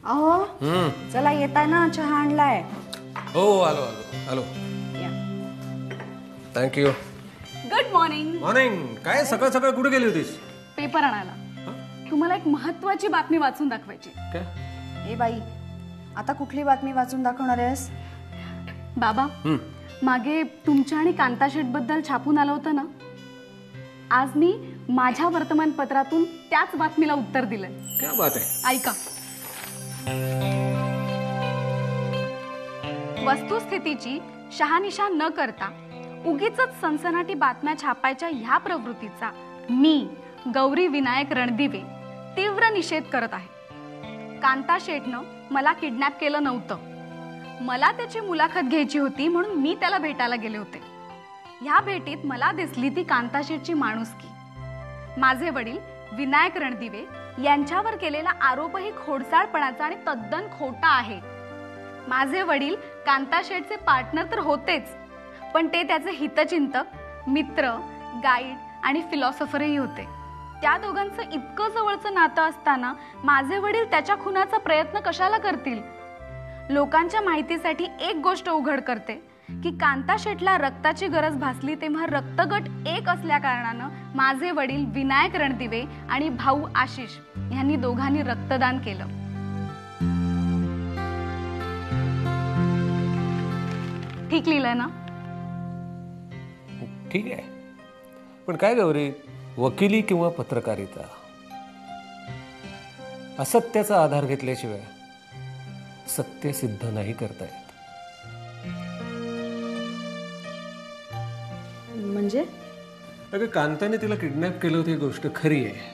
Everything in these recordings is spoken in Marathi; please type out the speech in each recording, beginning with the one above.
अहो चला येताय ना, चहा आणलाय. हो आलो आलो आलो. थँक्यू. Good morning. मॉर्निंग. काय सकाळ सकाळ कुठे गेली होतीस? पेपर आणायला. तुम्हाला एक महत्त्वाची बातमी वाचून दाखवायची. ए बाई, आता कुठली बातमी वाचून दाखवणार आहेस? बाबा, मागे तुमच्या आणि कांता शेट बद्दल छापून आलं होतं ना, आज मी माझ्या वर्तमानपत्रातून त्याच बातमीला उत्तर दिलंय. क्या बात आहे. ऐका. वस्तुस्थितीची शहानिशा न करता उगीच सनसनाटी बातम्या छापायच्या ह्या प्रवृत्तीचा मी गौरी विनायक रणदिवे तीव्र निषेध करत आहे. कांता शेटनं मला किडनॅप केलं नव्हतं. मला त्याची मुलाखत घ्यायची होती म्हणून मी त्याला भेटायला गेले होते. ह्या भेटीत मला दिसली ती कांता शेटची माणुसकी. माझे वडील विनायक रणदिवे यांच्यावर केलेला आरोपही खोडसाळपणाचा आणि तद्दन खोटा आहे. माझे वडील कांता शेटचे पार्टनर तर होतेच, पण ते त्याचे हितचिंतक, मित्र, गाईड आणि फिलॉसॉफरही होते. त्या दोघांचं इतकं जवळचं नातं असताना माझे वडील त्याच्या खुनाचा प्रयत्न कशाला करतील? लोकांच्या माहितीसाठी एक गोष्ट उघड करते की कांता शेटला रक्ताची गरज भासली तेव्हा रक्तगट एक असल्या कारणानं माझे वडील विनायक रणदिवे आणि भाऊ आशिष यांनी दोघांनी रक्तदान केलं. ठीक लिहिलंय ना? ठीक आहे, पण काय गौरी, वकिली किंवा पत्रकारिता असत्याचा आधार घेतल्याशिवाय सत्य सिद्ध नाही करता येत. म्हणजे अगं, कांताने तिला किडनॅप केलं होतं ही गोष्ट खरी आहे.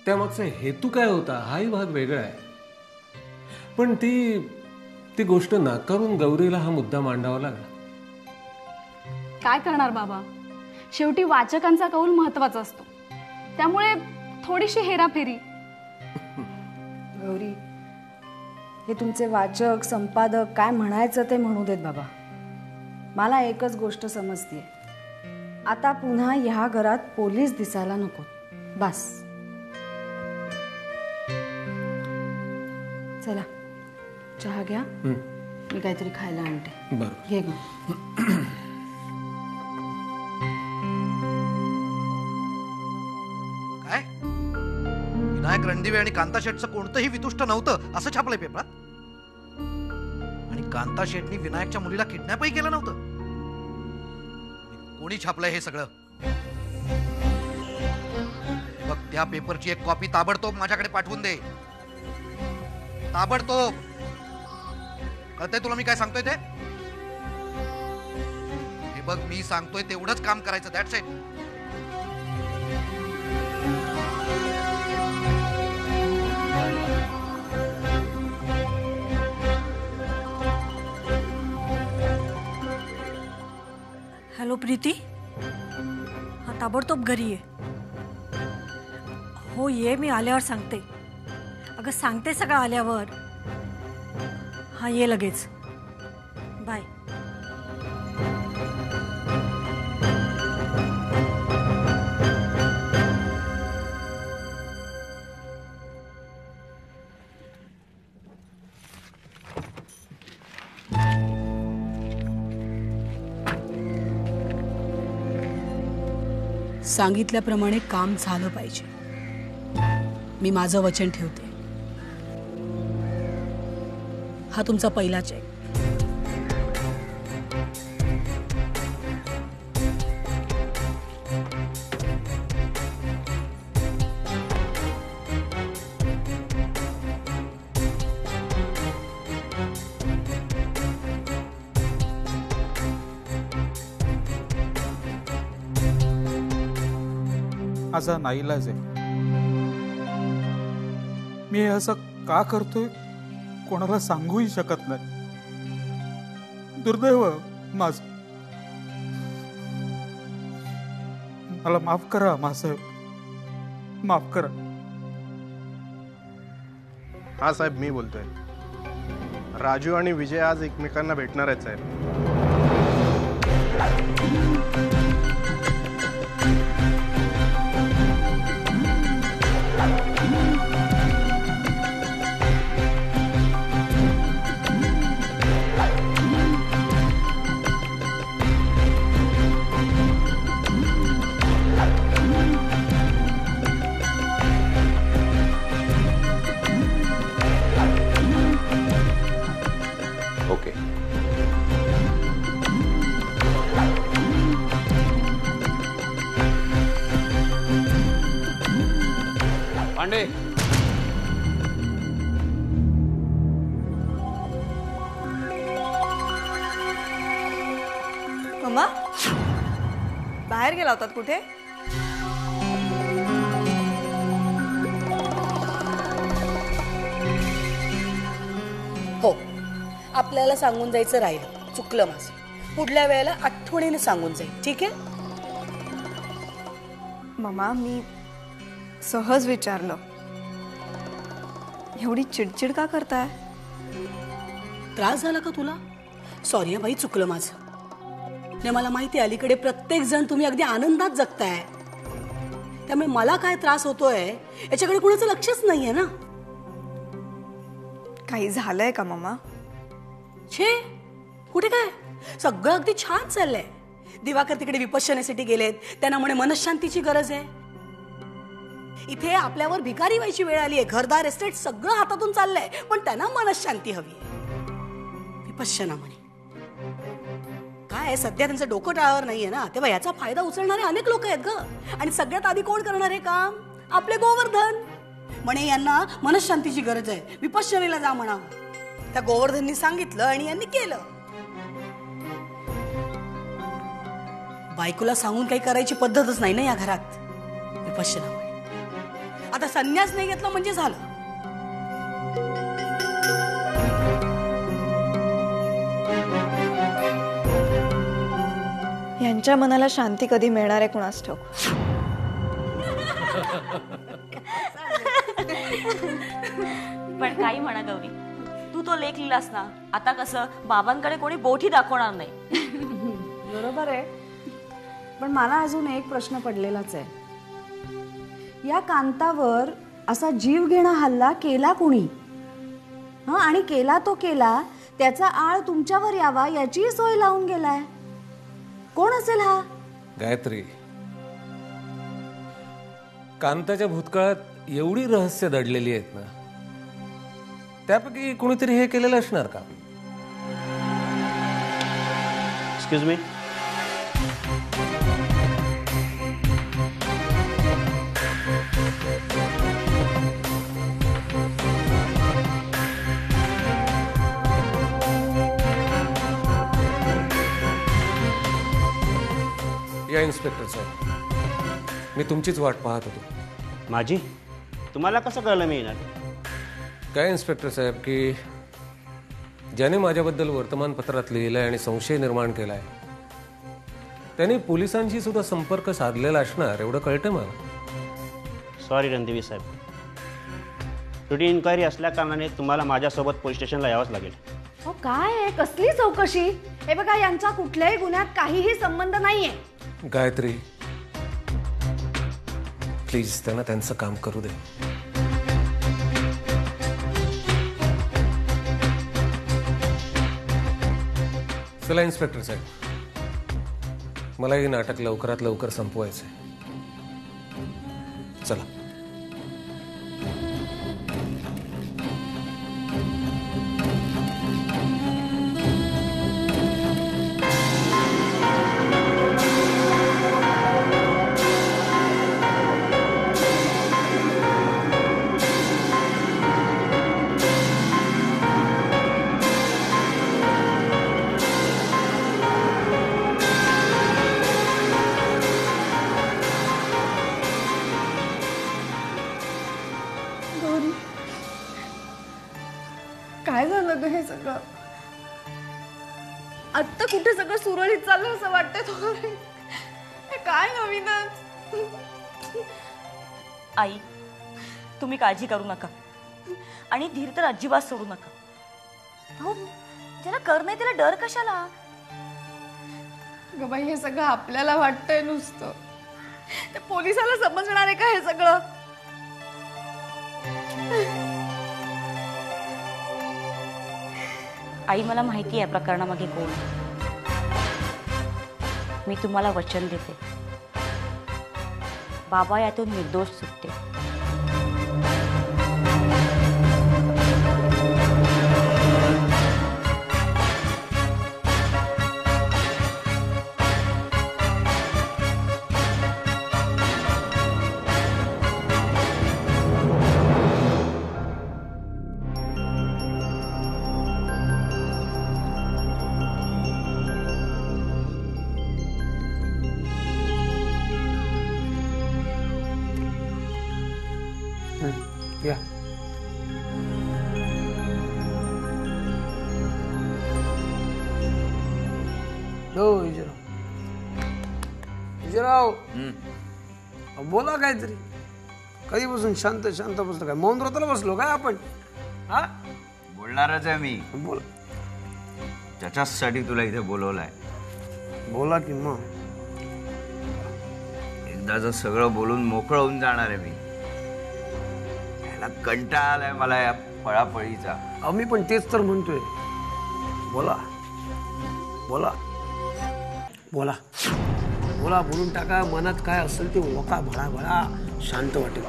त्यामागचा हेतू काय होता हाही भाग वेगळा आहे. पण ती गोष्ट नाकारून गौरीला हा मुद्दा मांडावा लागला. काय करणार बाबा, शेवटी वाचकांचा कौल महत्वाचा असतो. त्यामुळे थोडीशी हेराफेरी. गौरी, हे तुमचे वाचक, संपादक काय म्हणायचं ते म्हणू देत बाबा. मला एकच गोष्ट समजते, आता पुन्हा ह्या घरात पोलीस दिसायला नको. बस. चला चहा घ्या, मी काहीतरी खायला आणते. बरं, घे ग. काय विनायक रणदिवे आणि कांता शेटचं कोणतंही वितुष्ट नव्हतं असं छापलंय पेपरात? आणि कांता शेटनी विनायकच्या मुलीला किडनॅपही केलं नव्हतं? कोणी छापलंय हे सगळं? बघ, त्या पेपरची एक कॉपी ताबडतोब माझ्याकडे पाठवून दे. ताबडतोब. कळतंय तुला मी काय सांगतोय ते? हे बघ, मी सांगतोय तेवढंच काम करायचं. That's it. हॅलो प्रीती, हा ताबडतोब घरी ये. हो ये, मी आल्यावर सांगते. अगं सांगते सगळं आल्यावर. हा ये लगेच. बाय. सांगितल्याप्रमाणे काम झालं पाहिजे. मी माझं वचन ठेवते. हा तुमचा पहिला चेक. माझा नाईलाज आहे. मी असं का करतोय कोणाला सांगूही शकत नाही. दुर्दैव माझं. मला माफ करा मासाहेब, माफ करा. हा साहेब, मी बोलतोय. राजू आणि विजय आज एकमेकांना भेटणार आहेत साहेब. भांडे. मम्मा बाहेर गेला होतात कुठे? हो, आपल्याला सांगून जायचं राहिलं, चुकलं माझं. पुढल्या वेळेला आठवणीने सांगून जाईल, ठीक आहे? मम्मा मी सहज विचारलं. एवढी चिडचिड का करताय? त्रास झाला का तुला? सॉरी बाई, चुकलं माझं. नाही, मला माहिती आहे अलीकडे प्रत्येक जण तुम्ही अगदी आनंदात जगताय, त्यामुळे मला काय त्रास होतोय याच्याकडे कुणाचं लक्षच नाहीये ना. काही झालंय का मम्मा? छे, कुठे काय, सगळं अगदी छान चाललंय. दिवाकर तिकडे विपश्यनेसाठी गेलेत, त्यांना म्हणे मनशांतीची गरज आहे. इथे आपल्यावर भिकारी व्हायची वेळ आली आहे. घरदार एस्टेट सगळं हातातून चाललंय, पण त्यांना मनशांती हवी आहे. विपश्यना म्हणे. काय सध्या त्यांचं डोकं टाळावर नाहीये ना, तेव्हा याचा फायदा उचलणारे अनेक लोक आहेत ग. आणि सगळ्यात आधी कोण करणार हे काम? आपले गोवर्धन. म्हणे यांना मनशांतीची गरज आहे, विपश्यनेला जा म्हणा. त्या गोवर्धननी सांगितलं आणि यांनी केलं. बायकोला सांगून काही करायची पद्धतच नाही ना या घरात. विपश्यना आता संन्यास नाही घेतला म्हणजे झालं. यांच्या मनाला शांती कधी मिळणार आहे कुणास ठाऊक. पण काही म्हणा गौरी, तू तो लेख लिहिलास ना, आता कसं बाबांकडे कोणी बोटी दाखवणार नाही. बरोबर आहे, पण मला अजून एक प्रश्न पडलेलाच आहे. या कांतावर असा जीव घेणा हल्ला केला कोणी? आणि केला तो केला, त्याचा आळ तुमच्यावर यावा याची सोय लावून गेलाय. कोण असेल हा? गायत्री, कांताच्या भूतकाळात एवढी रहस्य दडलेली आहेत ना, त्यापैकी कोणीतरी हे केलेलं असणार का? Excuse me. या इन्स्पेक्टर साहेब, मी तुमचीच वाट पाहत होतो. माझी? तुम्हाला कसं कळलं मी येणार? काय इन्स्पेक्टर साहेब, की ज्याने माझ्याबद्दल वर्तमानपत्रात लिहिलंय आणि संशय निर्माण केलाय, त्याने पोलिसांशी सुद्धा संपर्क साधलेला असणार एवढं कळतं मला. सॉरी रणदिवे साहेब, शेवटी इन्क्वायरी असल्या कारणाने तुम्हाला माझ्यासोबत पोलीस स्टेशनला यावंच लागेल. हो काय आहे, कसली चौकशी? हे बघा, यांचा कुठल्याही गुन्ह्यात काहीही संबंध नाहीये. गायत्री, प्लीज त्यांना त्यांचं काम करू दे. चला इन्स्पेक्टर साहेब, मला हे नाटक लवकरात लवकर संपवायचंय. चला. काय झालं ग हे सगळं? आत्ता कुठे सगळं सुरळीत चाललं असं वाटतंय तुम्हाला? काय नवीनच? आई, तुम्ही काळजी करू नका आणि धीर तर अजिबात सोडू नका. हो, ज्याला कर नाही त्याला डर कशाला? ग बाई, हे सगळं आपल्याला वाटतंय नुसतं. ते पोलिसाला समजणार आहे का हे सगळं? आई, मला माहिती आहे प्रकरणामागे कोण. मी तुम्हाला वचन देते, बाबा यातून निर्दोष सुटते. हो विजयराव बोला काहीतरी. कधीपासून शांत शांत बसलो काय? मौन व्रताला बसलो काय आपण? हा बोलणारच आहे मी. बोल. त्याच्यासाठी तुला इथे बोलवलंय. बोला की मग. एकदाच सगळं बोलून मोकळं होऊन जाणार आहे मी. याला कंटाळा आलाय मला या पळापळीचा. आम्ही पण तेच तर म्हणतोय. बोला बोला बोला बोला, बोलून टाका. मनात काय असेल ते ओका भळा भळा, शांत वाटेल.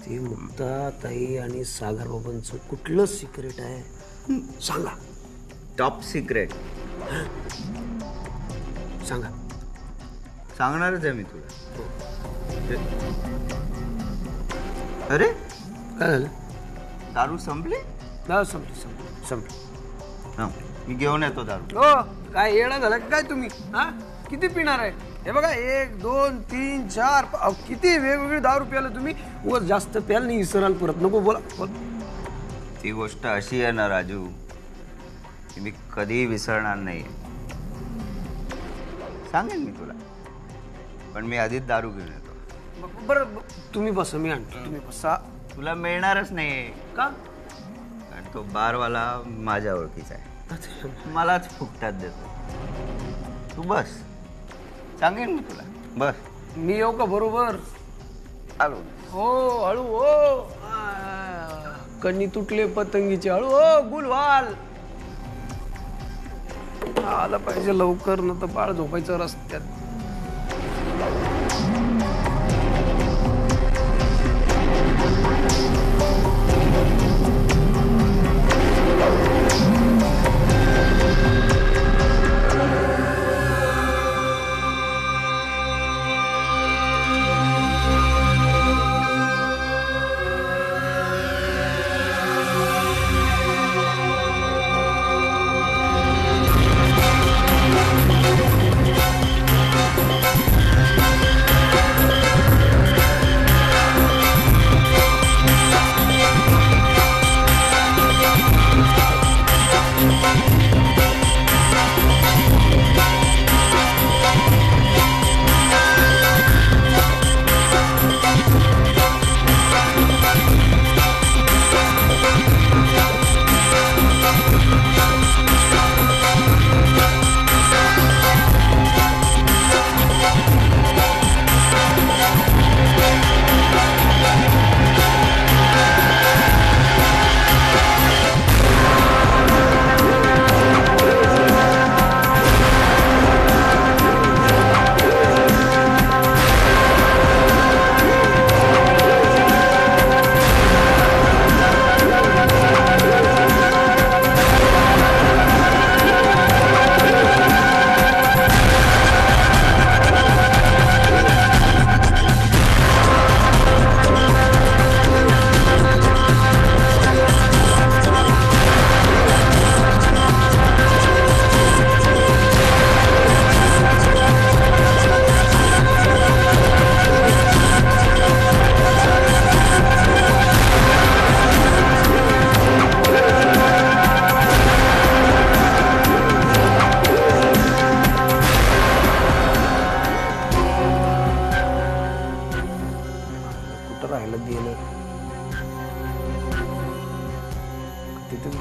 ते मुक्ता ताई आणि सागर बाबांचं कुठलं सिक्रेट आहे सांगा. टॉप सिक्रेट सांगा. सांगणारच आहे मी तुला. अरे काय झालं? दारू संपली? संपली संपली संपली. हा, मी घेऊन येतो दारू. हो काय येणं झालं काय तुम्ही? हा किती पिणार आहे? हे बघा 1 2 3 4 किती वेगवेगळी दारू प्यायला तुम्ही. व जास्त प्याल नाही इसराल परत. नको बोला बोल. ती गोष्ट अशी आहे ना राजू, की मी कधी विसरणार नाही. सांगेन मी तुला, पण मी आधीच दारू घेऊन येतो. बरं तुम्ही बसा, मी आणतो. तुम्ही बसा. तुला मिळणारच नाही का? कारण तो बारवाला माझ्या ओळखीचा आहे. मलाच फुकटात देतो. तू बस, सांगेन मी तुला. बस. मी येऊ का बरोबर? आलो. हो हळू. हो कणी तुटले पतंगीचे हळू. हो गुलवाल आलं पाहिजे लवकर, न तर बाळ झोपायचं रस्त्यात.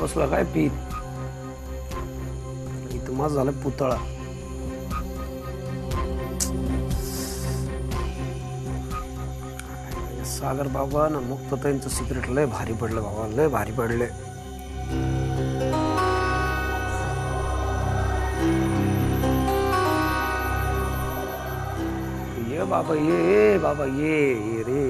बसला काय पीत. इथं माझं झालं पुतळा. सागर बाबा ना मुक्ताताईंचं सिक्रेट लय भारी पडलं बाबा, लय भारी पडले. ये बाबा ये बाबा ये रे.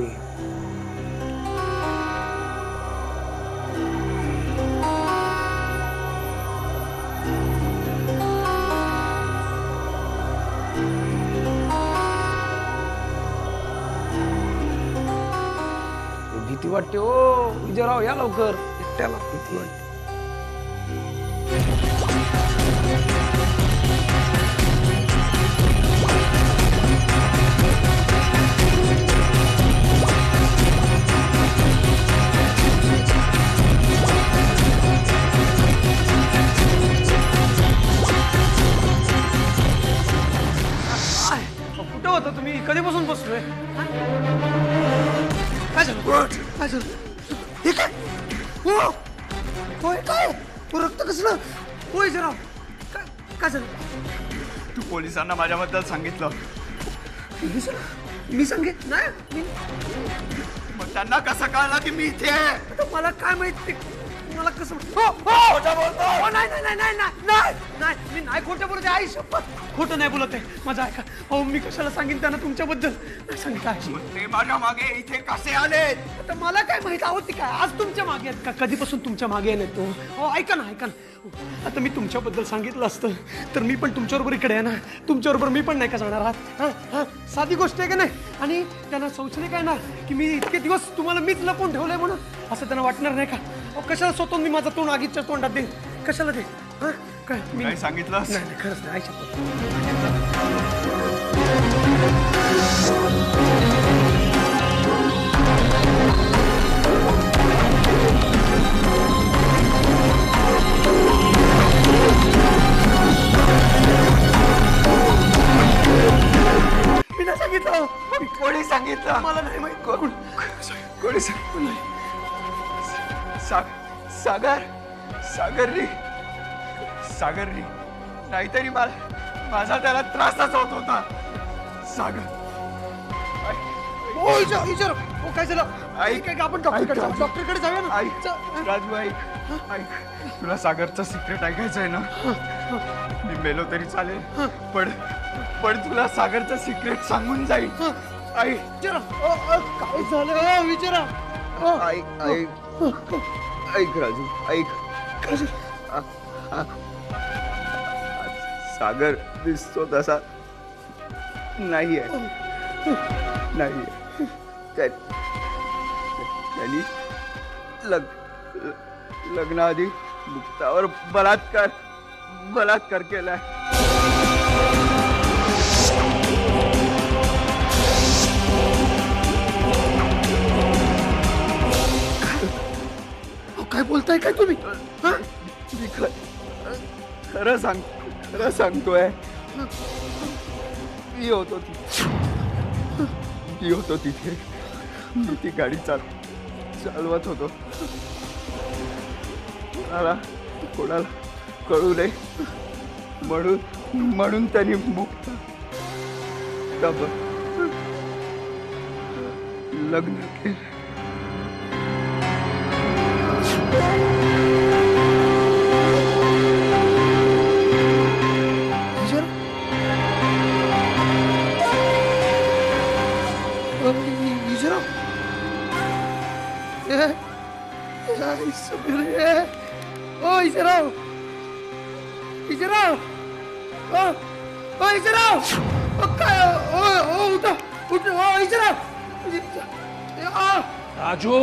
भीती वाटते ओ विजयराव, या लवकर. एकट्याला भीती वाटते. होय काय रक्त कसलं होय जरा काय झालं? तू पोलिसांना माझ्याबद्दल सांगितलं. मी सांगेन नाही मग त्यांना कसं कळलं की मी इथे आहे? मला काय माहिती मला कसं नाही नाही नाही नाही नाही मी नाही खोटं बोलत आहे. आई शपथ खोटं नाही बोलत आहे. माझं ऐका. अहो मी कशाला सांगेन त्यांना तुमच्याबद्दल नाही सांगितलं. ते माझ्या मागे इथे कसे आले? आता मला काय माहित आहोत ती काय आज तुमच्या मागे आहेत का कधीपासून तुमच्या मागे आले तो? हो ऐका ना ऐका ना आता मी तुमच्याबद्दल सांगितलं असतं तर मी पण तुमच्याबरोबर इकडे आहे ना तुमच्याबरोबर मी पण नाही का जाणार आहात. साधी गोष्ट आहे का नाही. आणि त्यांना संशय काय ना की मी इतके दिवस तुम्हाला मीच लपवून ठेवलंय म्हणून असं त्यांना वाटणार नाही का? कशाला स्वतःहून मी माझं तोंड आगीच्या तोंडात देईन कशाला दे काय मी काय सांगितलं? नाही खरंच नाही शपथ. मी नाही सांगितलं. कोणी सांगितलं? मला नाही माहित कोणी सांगितलं? सागरनी नाहीतरी माझा त्याला त्रासच होत होता. सागर काय झालं? आपण डॉक्टरकडे जाऊया ना. राजू ऐक तुला सागरचं सिक्रेट ऐकायचं आहे ना? मी मेलो तरी चालेल पण तुला सागरचं सिक्रेट सांगून जाईल. काय झालं विचारा. ऐक राजू ऐक. सागर दिसतो तसा नाहीये. त्यांनी लग्नाआधी मुक्तावर बलात्कार केलाय. काय बोलताय काय तुम्ही? मी खरं सांगतोय. मी होतो तिथे. मी ती गाडी चालवत होतो. कोणाला कळू नये म्हणून त्यांनी मुक्त लग्न केलं. राजू